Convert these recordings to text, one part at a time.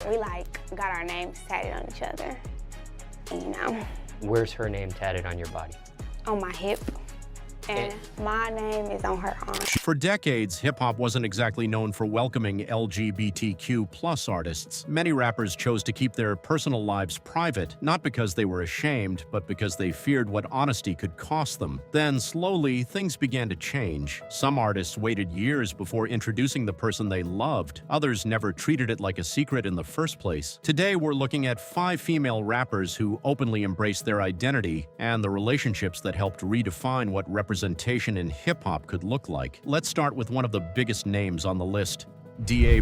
we like got our names tatted on each other, you know. Where's her name tatted on your body? On my hip. And my name is on her arm. For decades, hip-hop wasn't exactly known for welcoming LGBTQ+ artists. Many rappers chose to keep their personal lives private, not because they were ashamed, but because they feared what honesty could cost them. Then, slowly, things began to change. Some artists waited years before introducing the person they loved. Others never treated it like a secret in the first place. Today, we're looking at 5 female rappers who openly embraced their identity and the relationships that helped redefine what representation in hip-hop could look like. Let's start with one of the biggest names on the list,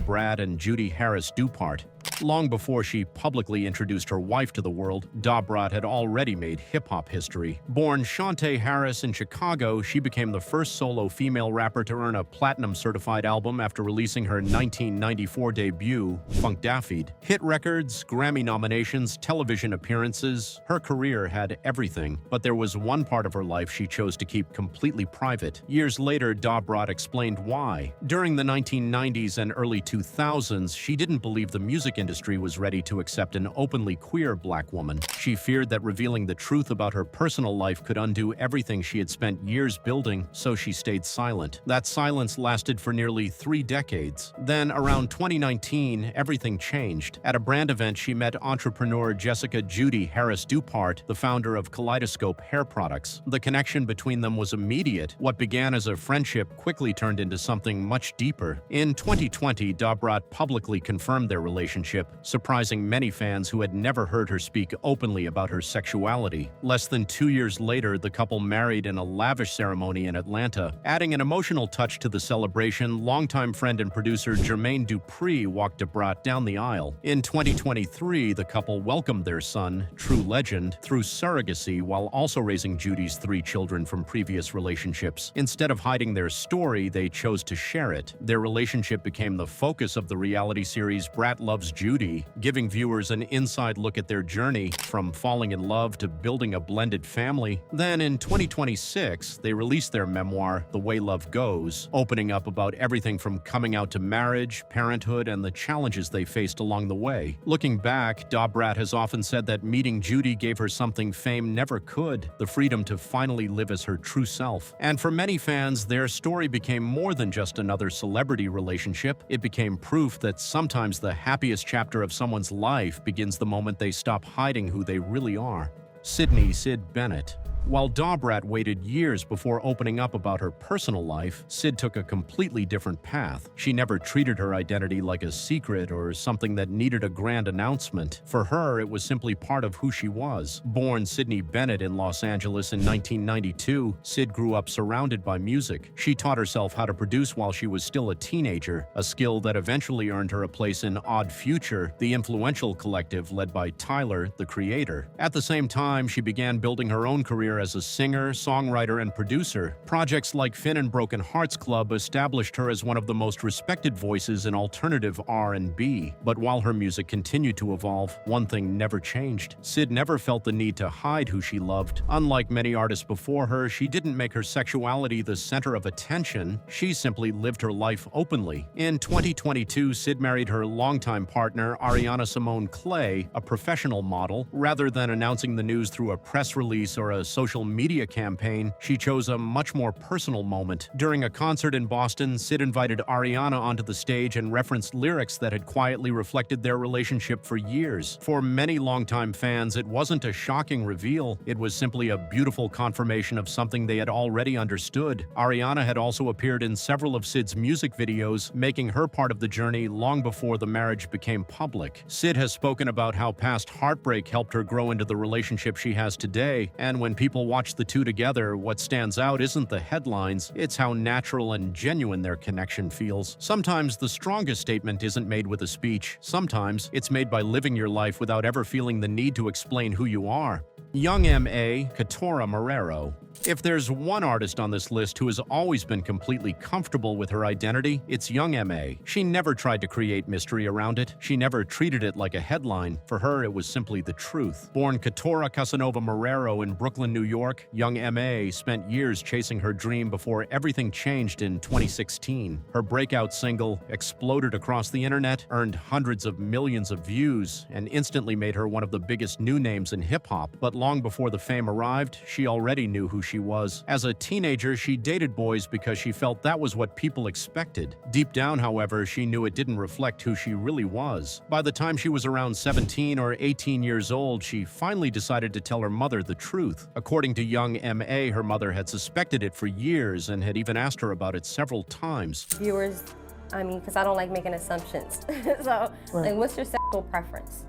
Brat and Judy Harris-Dupart. Long before she publicly introduced her wife to the world, Brat had already made hip-hop history. Born Shantae Harris in Chicago, she became the first solo female rapper to earn a platinum-certified album after releasing her 1994 debut, Funkdafied. Hit records, Grammy nominations, television appearances, her career had everything. But there was one part of her life she chose to keep completely private. Years later, Brat explained why. During the 1990s and early 2000s, she didn't believe the music industry was ready to accept an openly queer black woman. She feared that revealing the truth about her personal life could undo everything she had spent years building, so she stayed silent. That silence lasted for nearly 3 decades. Then, around 2019, everything changed. At a brand event, she met entrepreneur Jessica Judy Harris-Dupart, the founder of Kaleidoscope Hair Products. The connection between them was immediate. What began as a friendship quickly turned into something much deeper. In 2020, Brat publicly confirmed their relationship, surprising many fans who had never heard her speak openly about her sexuality. Less than 2 years later, the couple married in a lavish ceremony in Atlanta. Adding an emotional touch to the celebration, longtime friend and producer Jermaine Dupri walked Brat down the aisle. In 2023, the couple welcomed their son, True Legend, through surrogacy while also raising Judy's 3 children from previous relationships. Instead of hiding their story, they chose to share it. Their relationship became the focus of the reality series Brat Loves Judy, giving viewers an inside look at their journey from falling in love to building a blended family. Then in 2026, they released their memoir, The Way Love Goes, opening up about everything from coming out to marriage, parenthood, and the challenges they faced along the way. Looking back, Brat has often said that meeting Judy gave her something fame never could, the freedom to finally live as her true self. And for many fans, their story became more than just another celebrity relationship. It became proof that sometimes the happiest chapter of someone's life begins the moment they stop hiding who they really are. Sydney "Sid" Bennett. While Brat waited years before opening up about her personal life, Sid took a completely different path. She never treated her identity like a secret or something that needed a grand announcement. For her, it was simply part of who she was. Born Sydney Bennett in Los Angeles in 1992, Sid grew up surrounded by music. She taught herself how to produce while she was still a teenager, a skill that eventually earned her a place in Odd Future, the influential collective led by Tyler, the Creator. At the same time, she began building her own career as a singer, songwriter, and producer. Projects like Finn and Broken Hearts Club established her as one of the most respected voices in alternative R&B. But while her music continued to evolve, one thing never changed. Sid never felt the need to hide who she loved. Unlike many artists before her, she didn't make her sexuality the center of attention. She simply lived her life openly. In 2022, Sid married her longtime partner, Ariana Simone Clay, a professional model. Rather than announcing the news through a press release or a social media campaign, she chose a much more personal moment. During a concert in Boston, Sid invited Ariana onto the stage and referenced lyrics that had quietly reflected their relationship for years. For many longtime fans, it wasn't a shocking reveal. It was simply a beautiful confirmation of something they had already understood. Ariana had also appeared in several of Sid's music videos, making her part of the journey long before the marriage became public. Sid has spoken about how past heartbreak helped her grow into the relationship she has today, and when people watch the two together, what stands out isn't the headlines, it's how natural and genuine their connection feels. Sometimes the strongest statement isn't made with a speech. Sometimes it's made by living your life without ever feeling the need to explain who you are. Young M.A. Katora Marrero. If there's one artist on this list who has always been completely comfortable with her identity, it's Young M.A. She never tried to create mystery around it. She never treated it like a headline. For her, it was simply the truth. Born Katora Casanova Marrero in Brooklyn, New York, young M.A. spent years chasing her dream before everything changed in 2016. Her breakout single exploded across the internet, earned hundreds of millions of views, and instantly made her one of the biggest new names in hip-hop. But long before the fame arrived, she already knew who she was. As a teenager, she dated boys because she felt that was what people expected. Deep down, however, she knew it didn't reflect who she really was. By the time she was around 17 or 18 years old, she finally decided to tell her mother the truth. According to young M.A., her mother had suspected it for years and had even asked her about it several times. Viewers, because I don't like making assumptions. So, like, what's your sexual preference?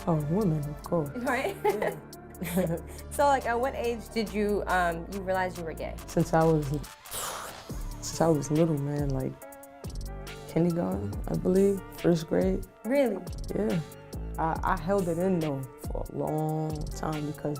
Oh, women, of course. Right? Yeah. So, like, at what age did you you realize you were gay? Since I was little, man, like kindergarten, I believe, first grade. Really? Yeah. I held it in though for a long time because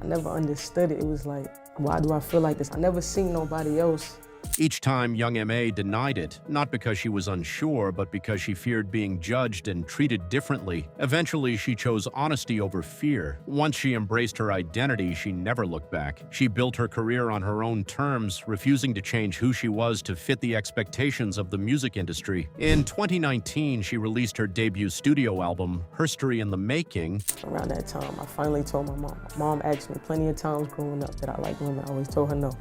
I never understood it. It was like, why do I feel like this? I never seen nobody else. Each time, young M.A. denied it, not because she was unsure, but because she feared being judged and treated differently. Eventually, she chose honesty over fear. Once she embraced her identity, she never looked back. She built her career on her own terms, refusing to change who she was to fit the expectations of the music industry. In 2019, she released her debut studio album, History in the Making. Around that time, I finally told my mom. My mom asked me plenty of times growing up that I liked women. I always told her no.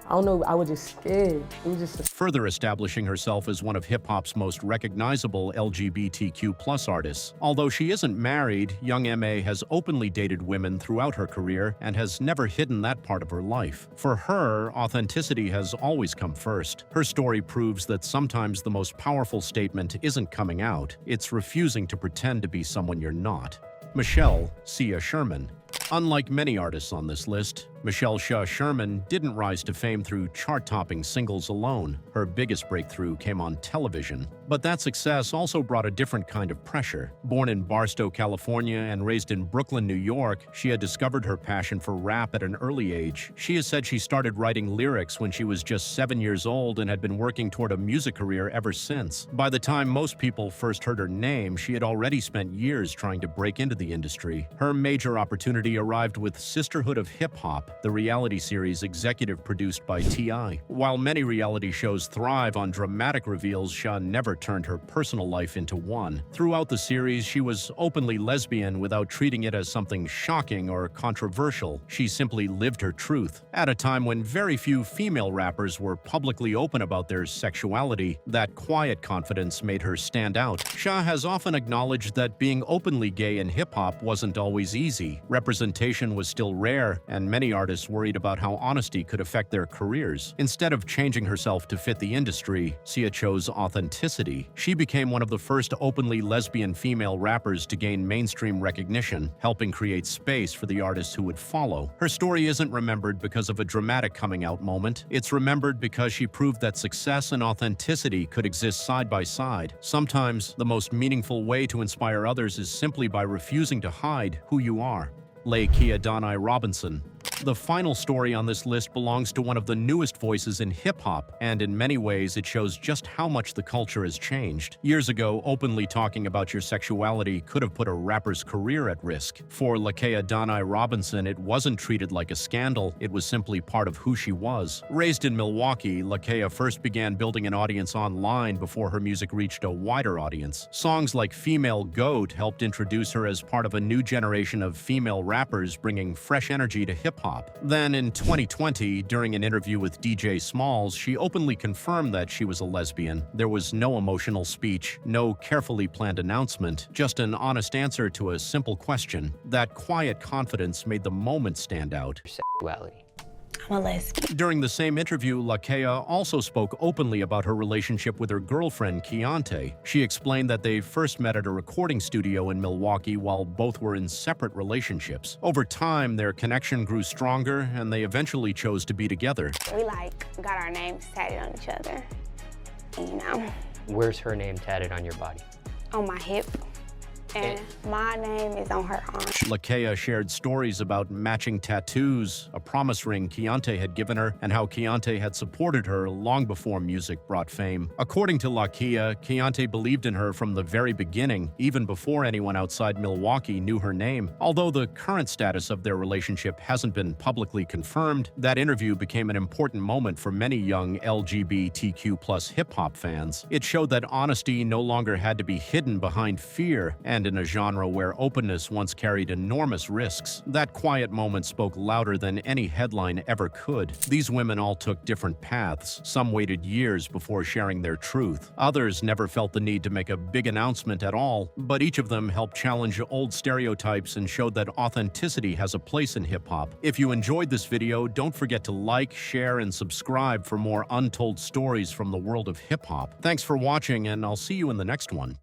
I don't know, I was just scared. It was just further establishing herself as one of hip-hop's most recognizable LGBTQ+ artists. Although she isn't married, young M.A. has openly dated women throughout her career and has never hidden that part of her life. For her, authenticity has always come first. Her story proves that sometimes the most powerful statement isn't coming out, it's refusing to pretend to be someone you're not. Michelle Sia Sherman. Unlike many artists on this list, Michelle Sia Sherman didn't rise to fame through chart-topping singles alone. Her biggest breakthrough came on television. But that success also brought a different kind of pressure. Born in Barstow, California, and raised in Brooklyn, New York, she had discovered her passion for rap at an early age. She has said she started writing lyrics when she was just 7 years old and had been working toward a music career ever since. By the time most people first heard her name, she had already spent years trying to break into the industry. Her major opportunity arrived with Sisterhood of Hip Hop, the reality series executive produced by T.I. While many reality shows thrive on dramatic reveals, Sia never turned her personal life into one. Throughout the series, she was openly lesbian without treating it as something shocking or controversial. She simply lived her truth. At a time when very few female rappers were publicly open about their sexuality, that quiet confidence made her stand out. Sia has often acknowledged that being openly gay in hip-hop wasn't always easy. Representation was still rare, and many artists worried about how honesty could affect their careers. Instead of changing herself to fit the industry, Sia chose authenticity. She became one of the first openly lesbian female rappers to gain mainstream recognition, helping create space for the artists who would follow. Her story isn't remembered because of a dramatic coming-out moment. It's remembered because she proved that success and authenticity could exist side by side. Sometimes, the most meaningful way to inspire others is simply by refusing to hide who you are. Kea Danae Robinson. The final story on this list belongs to one of the newest voices in hip-hop, and in many ways it shows just how much the culture has changed. Years ago, openly talking about your sexuality could have put a rapper's career at risk. For Kea Danae Robinson, it wasn't treated like a scandal, it was simply part of who she was. Raised in Milwaukee, Kea first began building an audience online before her music reached a wider audience. Songs like Female Goat helped introduce her as part of a new generation of female rappers bringing fresh energy to hip-hop. Then in 2020, during an interview with DJ Smalls, she openly confirmed that she was a lesbian. There was no emotional speech, no carefully planned announcement, just an honest answer to a simple question. That quiet confidence made the moment stand out. Sexuality. I'm a lesbian. During the same interview, Kea also spoke openly about her relationship with her girlfriend, Keontae. She explained that they first met at a recording studio in Milwaukee while both were in separate relationships. Over time, their connection grew stronger, and they eventually chose to be together. We got our names tatted on each other, you know. Where's her name tatted on your body? On my hip. and my name is on her arm. Kea shared stories about matching tattoos, a promise ring Keontae had given her, and how Keontae had supported her long before music brought fame. According to Kea, Keontae believed in her from the very beginning, even before anyone outside Milwaukee knew her name. Although the current status of their relationship hasn't been publicly confirmed, that interview became an important moment for many young LGBTQ+ hip-hop fans. It showed that honesty no longer had to be hidden behind fear, and in a genre where openness once carried enormous risks, that quiet moment spoke louder than any headline ever could. These women all took different paths. Some waited years before sharing their truth. Others never felt the need to make a big announcement at all, but each of them helped challenge old stereotypes and showed that authenticity has a place in hip-hop. If you enjoyed this video, don't forget to like, share, and subscribe for more untold stories from the world of hip-hop. Thanks for watching, and I'll see you in the next one.